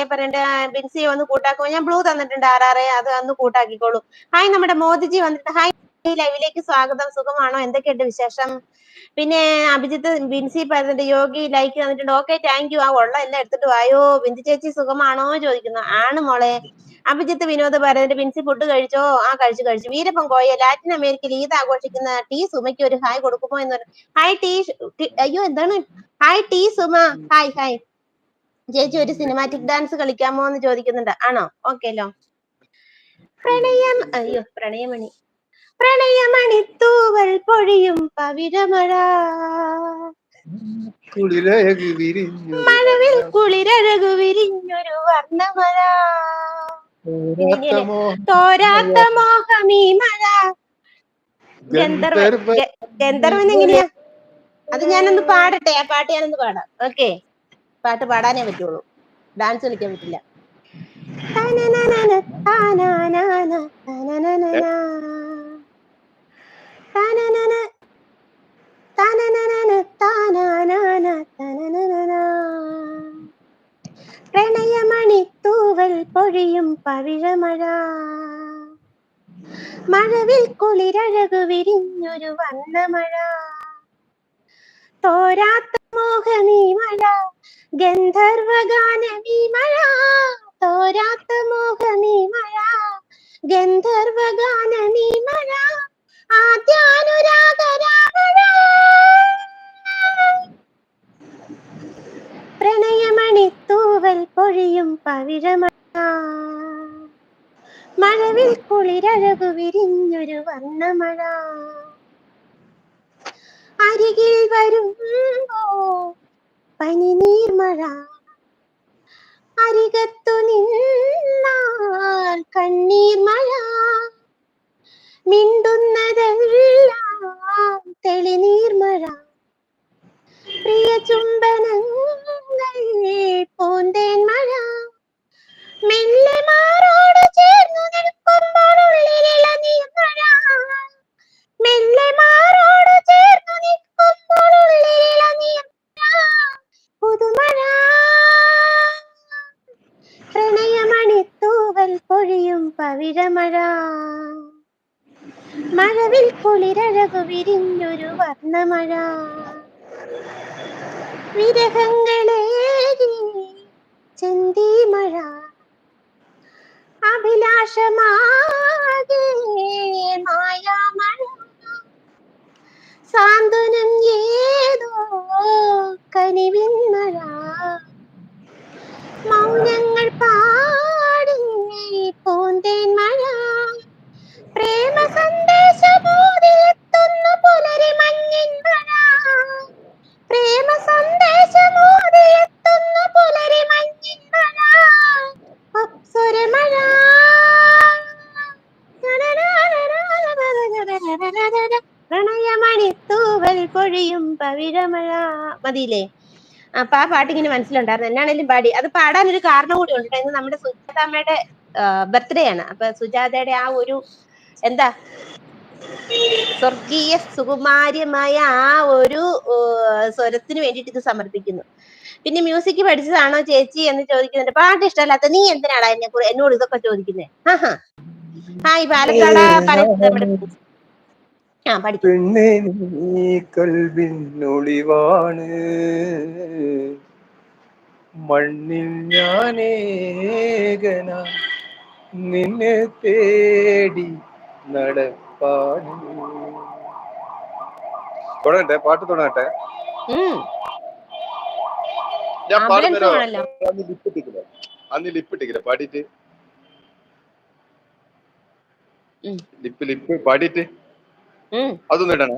Hi പറയണ്ട. ബിൻസിയെ ഒന്ന് കൂട്ടാക്കുമോ? ഞാൻ ബ്ലൂ തന്നിട്ടുണ്ട് ആറാറെ, അത് ഒന്ന് കൂട്ടാക്കിക്കോളൂ. ഹായ് നമ്മുടെ മോദിജി വന്നിട്ട് ഹായ്, ലൈവിലേക്ക് സ്വാഗതം. സുഖമാണോ? എന്തൊക്കെയുണ്ട് വിശേഷം? പിന്നെ അഭിജിത്ത് ബിൻസി പറഞ്ഞിട്ട് യോഗി ലൈക്ക് തന്നിട്ടുണ്ട്. Okay thank you. ആ ഉള്ള എല്ലാം എടുത്തിട്ട് വായോ. ബിന്ദു ചേച്ചി സുഖമാണോ ചോദിക്കുന്നു. ആണ് മോളെ. അഭിജിത്ത് വിനോദ് പറഞ്ഞിട്ട് ബിൻസി ഫുഡ് കഴിച്ചോ? ആ കഴിച്ചു. വീരപ്പൻ കോയ ലാറ്റിൻ അമേരിക്കയിൽ ഈദ് ആഘോഷിക്കുന്ന ടി സുമയ്ക്ക് ഒരു ഹായ് കൊടുക്കുമോ എന്ന് പറഞ്ഞു. Hi T. അയ്യോ എന്താണ്? Hi T Suma. ഹായ്. ചേച്ചി ഒരു സിനിമാറ്റിക് ഡാൻസ് കളിക്കാമോ എന്ന് ചോദിക്കുന്നുണ്ട്. ആണോ? ഓക്കെല്ലോ. പ്രണയമണി പ്രണയമണിത്തൂവൽ പൊഴിയും പവിഴമഴ, മഴവിൽ കുളിരഴകു വിരിഞ്ഞൊരു വർണ്ണമഴ, തോരാത്ത മോഹമീ മഴ. ഗന്ധർവൻ എങ്ങനെയാ? അത് ഞാനൊന്ന് പാടട്ടെ. ആ പാട്ട് ഞാനൊന്ന് പാടാം. ഓക്കെ, പാട്ട് പാടാനേ പറ്റുള്ളൂ, ഡാൻസ് കളിക്കാൻ പറ്റില്ല. പ്രണയമണിത്തൂവൽ പൊഴിയും പവിഴമഴ, മഴവിൽ കുളിരഴകു വിരിഞ്ഞൊരു വർണ്ണമഴ, തോരാത്ത മോഹമീ മഴ, ഗന്ധർവഗാനമീ മഴ, തോരാത്ത മോഹമീ മഴ, ഗന്ധർവഗാനമീ മഴ, ആദ്യാനുരാഗരാമഴ. പ്രണയമണിത്തൂവൽ പൊഴിയും പവിഴമഴ, മഴവിൽ കുളിരഴകു വിരിഞ്ഞൊരു വർണ്ണമഴ, അരികിൽ വരുമ്പോ പനിനീർമഴ, അരികത്തു നിന്നാൽ കണ്ണീർ മഴ, മിണ്ടുന്നതെല്ലാം തെളിനീർമഴ, പ്രിയ ചുംബനങ്ങൾ പൂന്തേൻ മഴ, മെല്ലെ മാറോട് ചേർന്നു നിൽക്കുമ്പോൾ ഉള്ളിലിള നീർമഴ, മെല്ലെ മാറോട് ചേർന്നു നിൽക്കുമ്പോൾ ഉള്ളിലിള നീർമഴ, പുതുമഴ. പ്രണയമണിത്തൂവൽ പൊഴിയും പവിഴമഴ, മഴവിൽ കുളിരഴകു വിരിഞ്ഞൊരു വർണ്ണമഴ, വിരഹങ്ങളേകി ചെന്തീമഴ, അഭിലാഷമാകെ മായാമഴ, സാന്ത്വനം ഏതോ കനിവിന്മഴ, മൗനങ്ങൾ പാടി പൂന്തേൻ മഴ, പ്രേമ സന്ദേശമോദിയെത്തുന്നു പുലരി മഞ്ഞിൻ മഴ, പ്രേമ സന്ദേശമോദിയെത്തുന്നു പുലരി മഞ്ഞിൻ മഴ, അപ്സരമഴ. പ്രണയമണിത്തൂവൽ പൊഴിയും പവിഴമഴ. മതിയില്ലേ? അപ്പൊ ആ പാട്ട് ഇങ്ങനെ മനസ്സിലുണ്ടായിരുന്നു. എന്നാണേലും പാടി. അത് പാടാൻ ഒരു കാരണം കൂടി ഉണ്ട്. ഇന്ന് നമ്മുടെ സുജാതമ്മയുടെ ബർത്ത്ഡേ ആണ്. അപ്പൊ സുജാതയുടെ ആ ഒരു എന്താ സ്വർഗീയ സുകുമാര്യമായ ആ ഒരു സ്വരത്തിന് വേണ്ടിയിട്ട് ഇത് സമർപ്പിക്കുന്നു. പിന്നെ മ്യൂസിക് പഠിച്ചതാണോ ചേച്ചി എന്ന് ചോദിക്കുന്നുണ്ട്. പാട്ട് ഇഷ്ടമല്ലാത്ത നീ എന്തിനാടാ എന്നോട് ഇതൊക്കെ ചോദിക്കുന്നേ? ഹായ് പാലക്കാട് പെണ്ണേ നീ കൽവിനൊളിവാണ്, മണ്ണിൽ ഞാനേകന നിന്നെ തേടി നടപ്പാണ്. തുടങ്ങട്ടെ? പാട്ട് തുടങ്ങട്ടെ? ഞാൻ പാടുന്നേരോ അന്ന് ലിപ്പിട്ടിക്കില്ല പാടിയിട്ട് ലിപ്പ് പാടിയിട്ട് അതൊന്നും ഇടണേ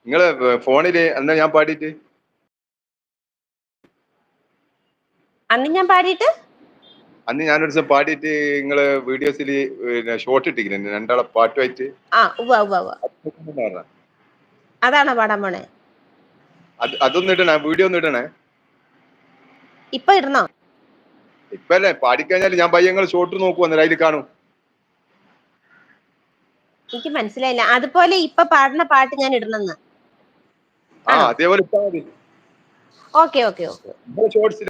നിങ്ങള് ഫോണില്. എന്നാ ഞാൻ പാടിയിട്ട് അന്ന് ഞാനൊരു ദിവസം പാടിയിട്ട് നിങ്ങള് വീഡിയോസിൽ ഷോർട്ട് ഇട്ടിരിക്കുന്നു രണ്ടാളെ പാട്ടുമായിട്ട്. അതാണോ പാടാൻ പോണേ? അതൊന്നും ഇടണേ, വീഡിയോ ഒന്നും ഇടണേ. ഇപ്പൊ ഇടണോ? ഇപ്പൊ അല്ലേ, പാടിക്കഴിഞ്ഞാല് ഞാൻ പയ്യങ്ങൾ ഷോർട്ട് നോക്കുവന്നേരം അതിൽ കാണും. എനിക്ക് മനസ്സിലായില്ല. അതുപോലെ ഇപ്പൊ പാടുന്ന പാട്ട് ഞാൻ ഇടണമെന്ന്? അതേപോലെ ഇട്ടാ മതി. ഓക്കെ. ഷോർട്സിൽ